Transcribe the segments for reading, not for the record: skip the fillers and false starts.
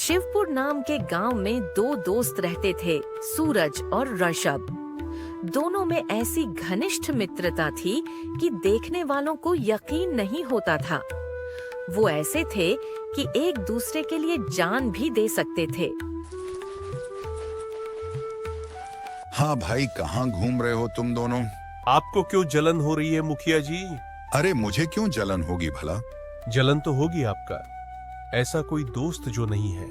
शिवपुर नाम के गांव में दो दोस्त रहते थे, सूरज और ऋषभ। दोनों में ऐसी घनिष्ठ मित्रता थी कि देखने वालों को यकीन नहीं होता था। वो ऐसे थे कि एक दूसरे के लिए जान भी दे सकते थे। हाँ भाई, कहाँ घूम रहे हो तुम दोनों? आपको क्यों जलन हो रही है मुखिया जी? अरे मुझे क्यों जलन होगी भला? जलन तो होगी आपका, ऐसा कोई दोस्त जो नहीं है।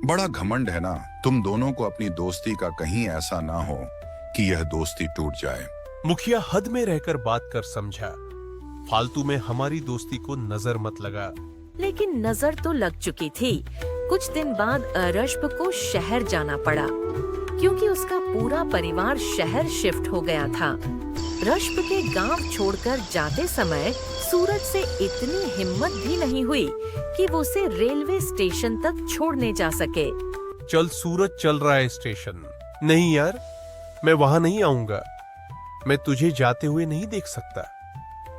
बड़ा घमंड है ना तुम दोनों को अपनी दोस्ती का, कहीं ऐसा ना हो कि यह दोस्ती टूट जाए। मुखिया हद में रहकर बात कर समझा, फालतू में हमारी दोस्ती को नजर मत लगा। लेकिन नजर तो लग चुकी थी। कुछ दिन बाद ऋषभ को शहर जाना पड़ा, क्योंकि उसका पूरा परिवार शहर शिफ्ट हो गया था। ऋषभ के गांव छोड़कर जाते समय सूरज से इतनी हिम्मत भी नहीं हुई कि वो उसे रेलवे स्टेशन तक छोड़ने जा सके। चल सूरज चल रहा है स्टेशन। नहीं यार, मैं वहां नहीं आऊंगा। मैं तुझे जाते हुए नहीं देख सकता।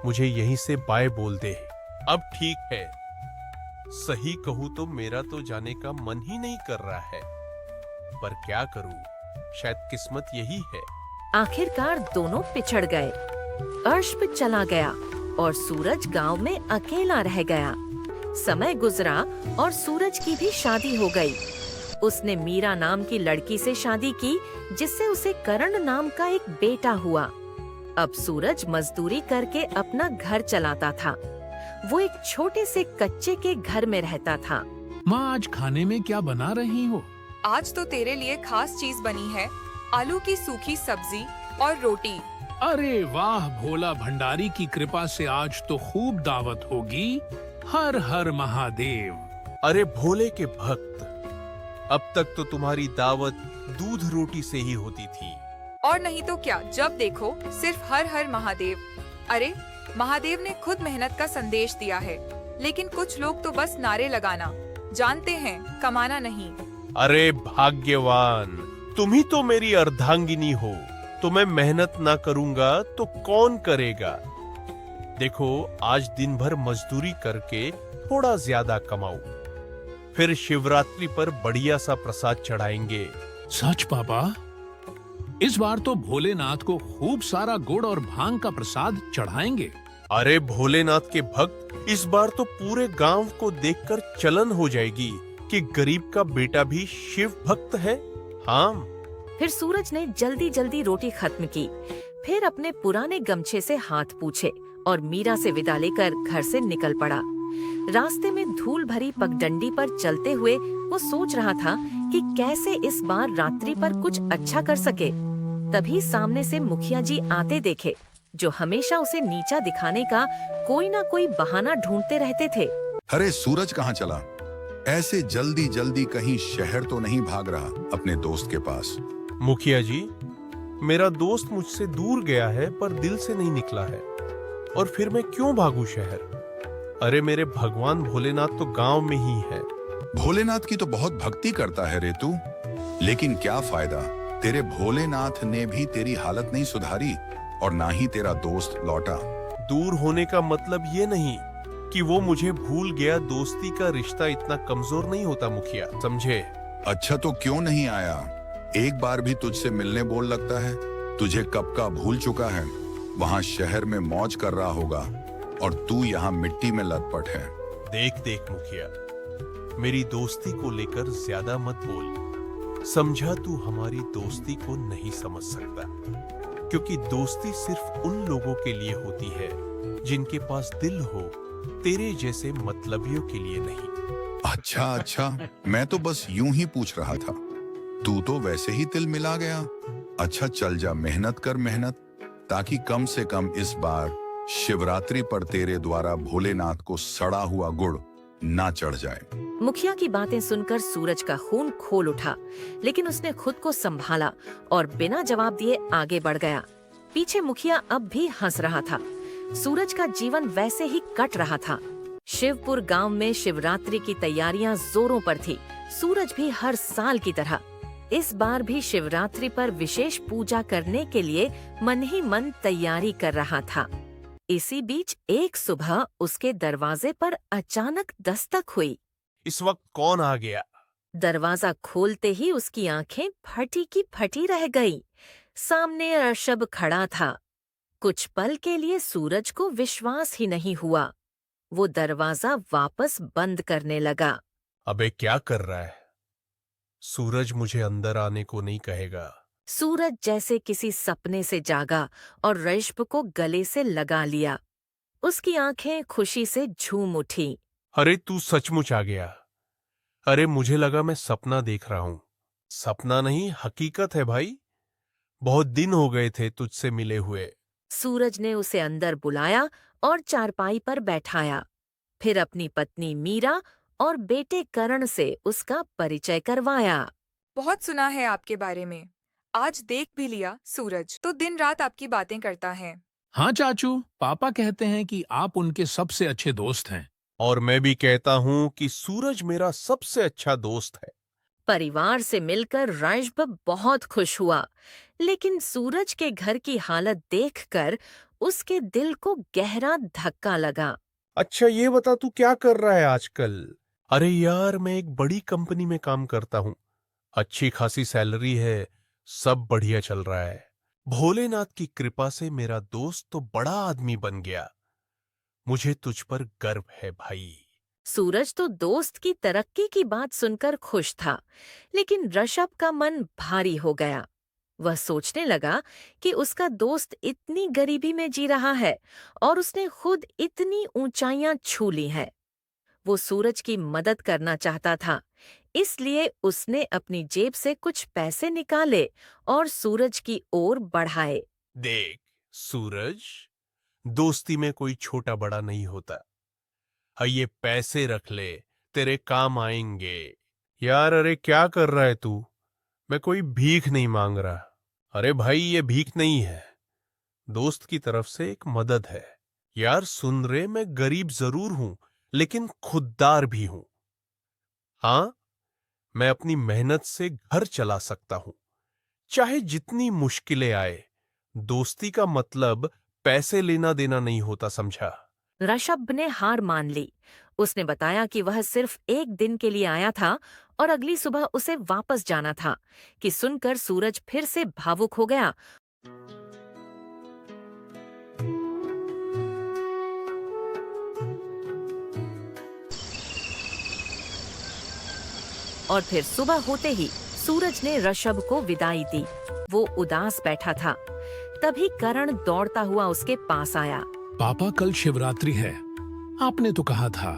मुझे यहीं से बाय बोल दे। अब ठीक है। सही कहूं तो मेरा तो जाने का मन ही नहीं कर रहा है, पर क्या करूं, शायद किस्मत यही है। आखिरकार दोनों पिछड़ गए। ऋषभ चला गया और सूरज गांव में अकेला रह गया। समय गुजरा और सूरज की भी शादी हो गई। उसने मीरा नाम की लड़की से शादी की, जिससे उसे करण नाम का एक बेटा हुआ। अब सूरज मजदूरी करके अपना घर चलाता था। वो एक छोटे से कच्चे के घर में रहता था। माँ, आज खाने में क्या बना रही हो? आज तो तेरे लिए खास चीज बनी है, आलू की सूखी सब्जी और रोटी। अरे वाह, भोला भंडारी की कृपा से आज तो खूब दावत होगी। हर हर महादेव। अरे भोले के भक्त, अब तक तो तुम्हारी दावत दूध रोटी से ही होती थी। और नहीं तो क्या, जब देखो सिर्फ हर हर महादेव। अरे महादेव ने खुद मेहनत का संदेश दिया है, लेकिन कुछ लोग तो बस नारे लगाना जानते हैं, कमाना नहीं। अरे भाग्यवान, तुम ही तो मेरी अर्धांगिनी हो। तो मैं मेहनत ना करूंगा तो कौन करेगा? देखो, आज दिन भर मजदूरी करके थोड़ा ज्यादा कमाऊं, फिर शिवरात्रि पर बढ़िया सा प्रसाद चढ़ाएंगे। सच पापा? इस बार तो भोलेनाथ को खूब सारा गुड़ और भांग का प्रसाद चढ़ाएंगे। अरे भोलेनाथ के भक्त, इस बार तो पूरे गांव को देखकर चलन हो जाएगी कि गरीब का बेटा भी शिव भक्त है। हाँ। फिर सूरज ने जल्दी जल्दी रोटी खत्म की, फिर अपने पुराने गमछे से हाथ पूछे और मीरा से विदा लेकर घर से निकल पड़ा। रास्ते में धूल भरी पगडंडी पर चलते हुए वो सोच रहा था कि कैसे इस बार रात्रि पर कुछ अच्छा कर सके। तभी सामने से मुखिया जी आते देखे, जो हमेशा उसे नीचा दिखाने का कोई ना कोई बहाना ढूंढते रहते थे। अरे सूरज कहाँ चला? ऐसे जल्दी जल्दी कहीं शहर तो नहीं भाग रहा अपने दोस्त के पास? मुखिया जी, मेरा दोस्त मुझसे दूर गया है, पर दिल से नहीं निकला है। और फिर मैं क्यों भागूं शहर? अरे मेरे भगवान भोलेनाथ तो गांव में ही है। भोलेनाथ की तो बहुत भक्ति करता है रे तू, लेकिन क्या फायदा? तेरे भोलेनाथ ने भी तेरी हालत नहीं सुधारी और ना ही तेरा दोस्त लौटा। दूर होने का मतलब ये नहीं कि वो मुझे भूल गया। दोस्ती का रिश्ता इतना कमजोर नहीं होता मुखिया, समझे? अच्छा तो क्यों नहीं आया? एक बार भी तुझसे मिलने बोल लगता है। तुझे कब का भूल चुका है। वहाँ शहर में मौज कर रहा होगा और तू यहाँ मिट्टी में लटपट है। देख देख मुखिया, मेरी दोस्ती को लेकर ज्यादा मत बोल। समझा, तू हमारी दोस्ती को नहीं समझ सकता, क्योंकि दोस्ती सिर्फ उन लोगों के लिए होती है जिनके पास दिल हो, तेरे जैसे मतलबियों के लिए नहीं। अच्छा, मैं तो बस यूं ही पूछ रहा था। तू तो वैसे ही तिल मिला गया। अच्छा चल जा, मेहनत कर मेहनत, ताकि कम से कम इस बार शिवरात्रि पर तेरे द्वारा भोलेनाथ को सड़ा हुआ गुड़ ना चढ़ जाए। मुखिया की बातें सुनकर सूरज का खून खोल उठा, लेकिन उसने खुद को संभाला और बिना जवाब दिए आगे बढ़ गया। पीछे मुखिया अब भी हंस रहा था। सूरज का जीवन वैसे ही कट रहा था। शिवपुर गांव में शिवरात्रि की तैयारियां जोरों पर थी। सूरज भी हर साल की तरह इस बार भी शिवरात्रि पर विशेष पूजा करने के लिए मन ही मन तैयारी कर रहा था। इसी बीच एक सुबह उसके दरवाजे पर अचानक दस्तक हुई। इस वक्त कौन आ गया? दरवाजा खोलते ही उसकी आंखें फटी की फटी रह गई। सामने ऋषभ खड़ा था। कुछ पल के लिए सूरज को विश्वास ही नहीं हुआ। वो दरवाजा वापस बंद करने लगा। अबे क्या कर रहा है? सूरज मुझे अंदर आने को नहीं कहेगा। सूरज जैसे किसी सपने से जागा और ऋषभ को गले से लगा लिया। उसकी आंखें खुशी से झूम उठी। अरे तू सचमुच आ गया। अरे मुझे लगा मैं सपना देख रहा हूं। सपना नहीं, हकीकत है भाई। बहुत दिन हो गए थे तुझसे मिले हुए। सूरज ने उसे अंदर बुलाया और चारपाई पर बैठाया। फिर अपनी पत्नी मीरा और बेटे करण से उसका परिचय करवाया। बहुत सुना है आपके बारे में, आज देख भी लिया। सूरज तो दिन रात आपकी बातें करता है। हाँ चाचू, पापा कहते हैं कि आप उनके सबसे अच्छे दोस्त हैं। और मैं भी कहता हूं कि सूरज मेरा सबसे अच्छा दोस्त है। परिवार से मिलकर ऋषभ बहुत खुश हुआ, लेकिन सूरज के घर की हालत देखकर उसके दिल को गहरा धक्का लगा। अच्छा ये बता तू क्या कर रहा है आजकल? अरे यार मैं एक बड़ी कंपनी में काम करता हूं। अच्छी खासी सैलरी है, सब बढ़िया चल रहा है। भोलेनाथ की कृपा से मेरा दोस्त तो बड़ा आदमी बन गया। मुझे तुझ पर गर्व है भाई। सूरज तो दोस्त की तरक्की की बात सुनकर खुश था, लेकिन ऋषभ का मन भारी हो गया। वह सोचने लगा कि उसका दोस्त इतनी गरीबी में जी रहा है और उसने खुद इतनी ऊंचाइयां छू ली हैं। वो सूरज की मदद करना चाहता था, इसलिए उसने अपनी जेब से कुछ पैसे निकाले और सूरज की ओर बढ़ाए। देख सूरज, दोस्ती में कोई छोटा बड़ा नहीं होता। ये पैसे रख ले, तेरे काम आएंगे। यार अरे क्या कर रहा है तू? मैं कोई भीख नहीं मांग रहा। अरे भाई ये भीख नहीं है, दोस्त की तरफ से एक मदद है। यार सुन रे, मैं गरीब जरूर हूं लेकिन खुददार भी हूं। हाँ, मैं अपनी मेहनत से घर चला सकता हूं, चाहे जितनी मुश्किलें आए। दोस्ती का मतलब पैसे लेना देना नहीं होता, समझा? ऋषभ ने हार मान ली। उसने बताया कि वह सिर्फ एक दिन के लिए आया था और अगली सुबह उसे वापस जाना था कि सुनकर सूरज फिर से भावुक हो गया। और फिर सुबह होते ही सूरज ने ऋषभ को विदाई दी। वो उदास बैठा था। तभी करण दौड़ता हुआ उसके पास आया। पापा कल शिवरात्रि है, आपने तो कहा था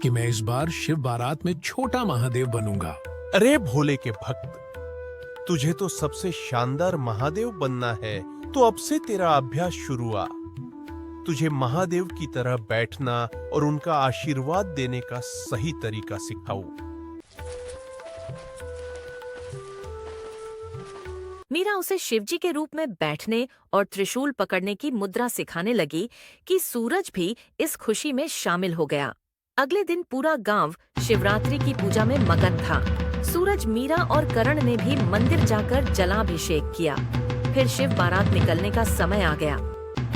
कि मैं इस बार शिव बारात में छोटा महादेव बनूंगा। अरे भोले के भक्त, तुझे तो सबसे शानदार महादेव बनना है, तो अब से तेरा अभ्यास शुरू हुआ। तुझे महादेव की तरह बैठना और उनका आशीर्वाद देने का सही तरीका सिखाऊं। मीरा उसे शिवजी के रूप में बैठने और त्रिशूल पकड़ने की मुद्रा सिखाने लगी कि सूरज भी इस खुशी में शामिल हो गया। अगले दिन पूरा गांव शिवरात्रि की पूजा में मगन था। सूरज, मीरा और करण ने भी मंदिर जाकर जलाभिषेक किया। फिर शिव बारात निकलने का समय आ गया।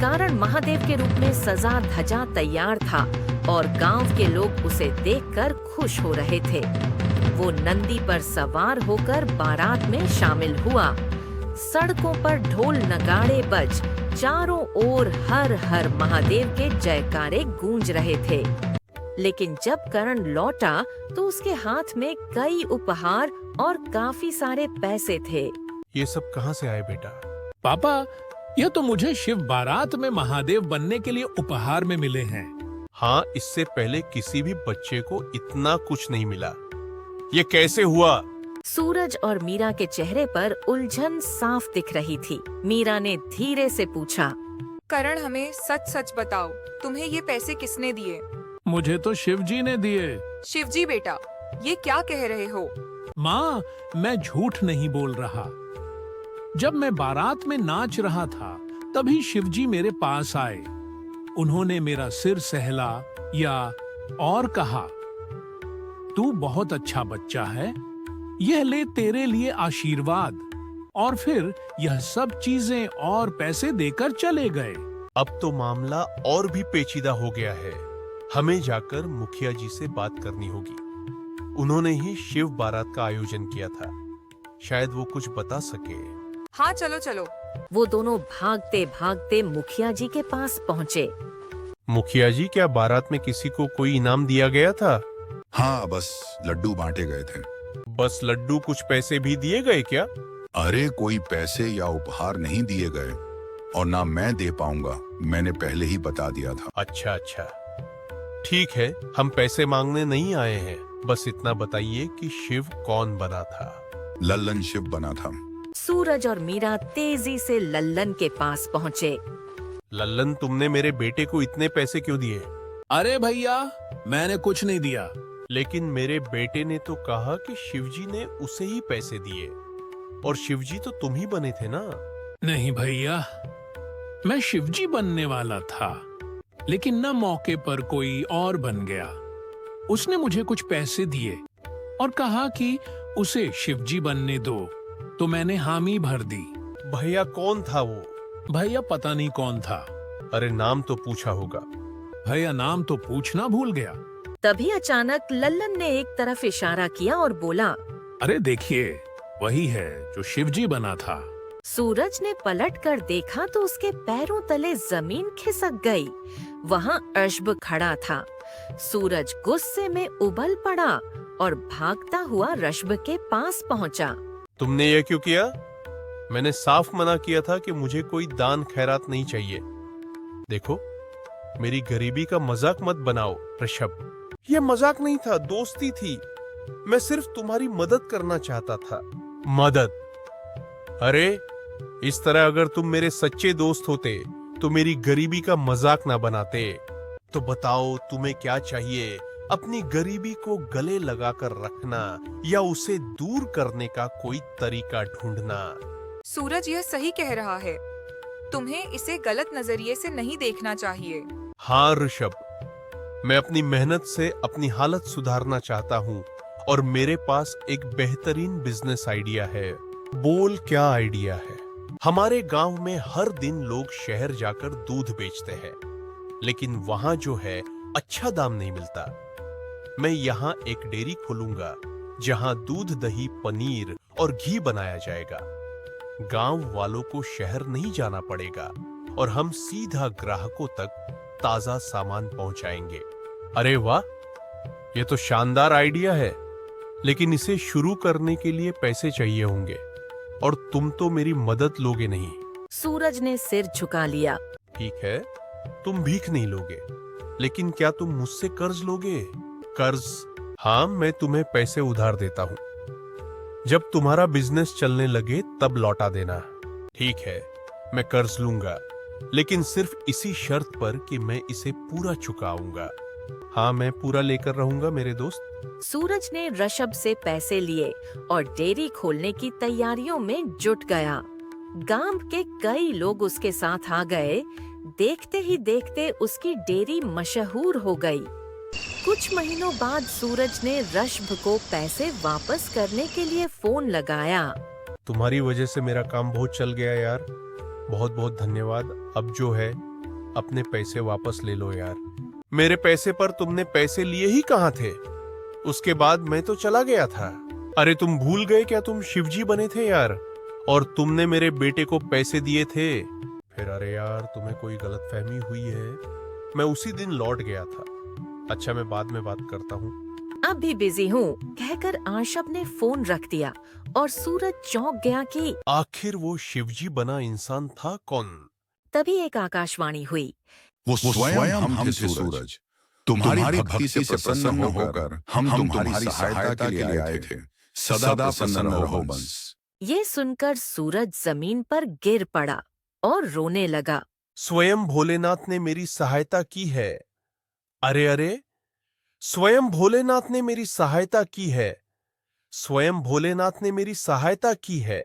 कारण महादेव के रूप में सजा धजा तैयार था और गांव के लोग उसे देखकर खुश हो रहे थे। वो नंदी पर सवार होकर बारात में शामिल हुआ। सड़कों पर ढोल नगाड़े बज चारों ओर हर हर महादेव के जयकारे गूंज रहे थे। लेकिन जब करण लौटा तो उसके हाथ में कई उपहार और काफी सारे पैसे थे। ये सब कहाँ से आए बेटा? पापा, यह तो मुझे शिव बारात में महादेव बनने के लिए उपहार में मिले हैं। हाँ, इससे पहले किसी भी बच्चे को इतना कुछ नहीं मिला। ये कैसे हुआ? सूरज और मीरा के चेहरे पर उलझन साफ दिख रही थी। मीरा ने धीरे से पूछा, करण, हमें सच सच बताओ, तुम्हें ये पैसे किसने दिए? मुझे तो शिवजी ने दिए। शिवजी बेटा, ये क्या कह रहे हो? माँ, मैं झूठ नहीं बोल रहा। जब मैं बारात में नाच रहा था तभी शिवजी मेरे पास आए। उन्होंने मेरा सिर सहला या और कहा, तू बहुत अच्छा बच्चा है, यह ले तेरे लिए आशीर्वाद। और फिर यह सब चीजें और पैसे देकर चले गए। अब तो मामला और भी पेचीदा हो गया है। हमें जाकर मुखिया जी से बात करनी होगी। उन्होंने ही शिव बारात का आयोजन किया था। शायद वो कुछ बता सके। हाँ चलो चलो। वो दोनों भागते भागते मुखिया जी के पास पहुँचे। मुखिया जी, क्या बारात में किसी को कोई इनाम दिया गया था? हाँ, बस लड्डू बांटे गए थे। बस लड्डू? कुछ पैसे भी दिए गए क्या? अरे कोई पैसे या उपहार नहीं दिए गए, और ना मैं दे पाऊंगा, मैंने पहले ही बता दिया था। अच्छा अच्छा, ठीक है, हम पैसे मांगने नहीं आए हैं। बस इतना बताइए कि शिव कौन बना था? लल्लन शिव बना था। सूरज और मीरा तेजी से लल्लन के पास पहुँचे। लल्लन, तुमने मेरे बेटे को इतने पैसे क्यों दिए? अरे भैया, मैंने कुछ नहीं दिया। लेकिन मेरे बेटे ने तो कहा कि शिवजी ने उसे ही पैसे दिए, और शिवजी तो तुम ही बने थे ना? नहीं भैया, मैं शिवजी बनने वाला था, लेकिन न मौके पर कोई और बन गया। उसने मुझे कुछ पैसे दिए और कहा कि उसे शिवजी बनने दो, तो मैंने हामी भर दी। भैया, कौन था वो? भैया पता नहीं कौन था। अरे नाम तो पूछा होगा। भैया नाम तो पूछना भूल गया। तभी अचानक लल्लन ने एक तरफ इशारा किया और बोला, अरे देखिए, वही है जो शिवजी बना था। सूरज ने पलट कर देखा तो उसके पैरों तले जमीन खिसक गई। वहाँ अश्ब खड़ा था। सूरज गुस्से में उबल पड़ा और भागता हुआ रश्ब के पास पहुँचा। तुमने ये क्यों किया? मैंने साफ मना किया था कि मुझे कोई दान खैरात नहीं चाहिए। देखो, मेरी गरीबी का मजाक मत बनाओ ऋषभ। ये मजाक नहीं था, दोस्ती थी। मैं सिर्फ तुम्हारी मदद करना चाहता था। मदद? अरे, इस तरह अगर तुम मेरे सच्चे दोस्त होते तो मेरी गरीबी का मजाक ना बनाते। तो बताओ, तुम्हें क्या चाहिए? अपनी गरीबी को गले लगाकर रखना या उसे दूर करने का कोई तरीका ढूंढना। सूरज यह सही कह रहा है। तुम्हें इसे गलत नजरिए से नहीं देखना चाहिए। हाँ ऋषभ, मैं अपनी मेहनत से अपनी हालत सुधारना चाहता हूँ, और मेरे पास एक बेहतरीन बिजनेस आइडिया है। बोल, क्या आइडिया है? हमारे गांव में हर दिन लोग शहर जाकर दूध बेचते हैं, लेकिन वहां जो है अच्छा दाम नहीं मिलता। मैं यहाँ एक डेयरी खोलूंगा जहां दूध, दही, पनीर और घी बनाया जाएगा। गांव वालों को शहर नहीं जाना पड़ेगा और हम सीधा ग्राहकों तक ताजा सामान पहुंचाएंगे। अरे वाह, ये तो शानदार आइडिया है, लेकिन इसे शुरू करने के लिए पैसे चाहिए होंगे, और तुम तो मेरी मदद लोगे नहीं। सूरज ने सिर झुका लिया। ठीक है, तुम भीख नहीं लोगे, लेकिन क्या तुम मुझसे कर्ज लोगे? कर्ज? हाँ, मैं तुम्हें पैसे उधार देता हूँ। जब तुम्हारा बिजनेस चलने लगे तब लौटा देना। ठीक है, मैं कर्ज लूंगा, लेकिन सिर्फ इसी शर्त पर कि मैं इसे पूरा चुकाऊंगा। हाँ, मैं पूरा लेकर रहूंगा मेरे दोस्त। सूरज ने ऋषभ से पैसे लिए और डेयरी खोलने की तैयारियों में जुट गया। गांव के कई लोग उसके साथ आ गए। देखते ही देखते उसकी डेयरी मशहूर हो गई। कुछ महीनों बाद सूरज ने ऋषभ को पैसे वापस करने के लिए फोन लगाया। तुम्हारी वजह से मेरा काम बहुत चल गया यार, बहुत बहुत धन्यवाद। अब जो है अपने पैसे वापस ले लो यार। मेरे पैसे पर तुमने पैसे लिए ही कहाँ थे? उसके बाद मैं तो चला गया था। अरे तुम भूल गए क्या? तुम शिवजी बने थे यार, और तुमने मेरे बेटे को पैसे दिए थे। फिर अरे यार, तुम्हें कोई गलतफहमी हुई है। मैं उसी दिन लौट गया था। अच्छा, मैं बाद में बात करता हूँ। अब भी बिजी हूँ कहकर आशब ने फोन रख दिया और सूरज चौंक गया कि आखिर वो शिवजी बना इंसान था कौन? तभी एक आकाशवाणी हुई। वो स्वयं हम थे सूरज। तुम्हारी भक्ति से प्रसन्न होकर हम तुम्हारी सहायता के लिए आए थे। सदा प्रसन्न रहो बंस। ये सुनकर सूरज जमीन पर गिर पड़ा और रोने लगा। स्वयं भोलेनाथ ने मेरी सहायता की है। अरे अरे, स्वयं भोलेनाथ ने मेरी सहायता की है। स्वयं भोलेनाथ ने मेरी सहायता की है।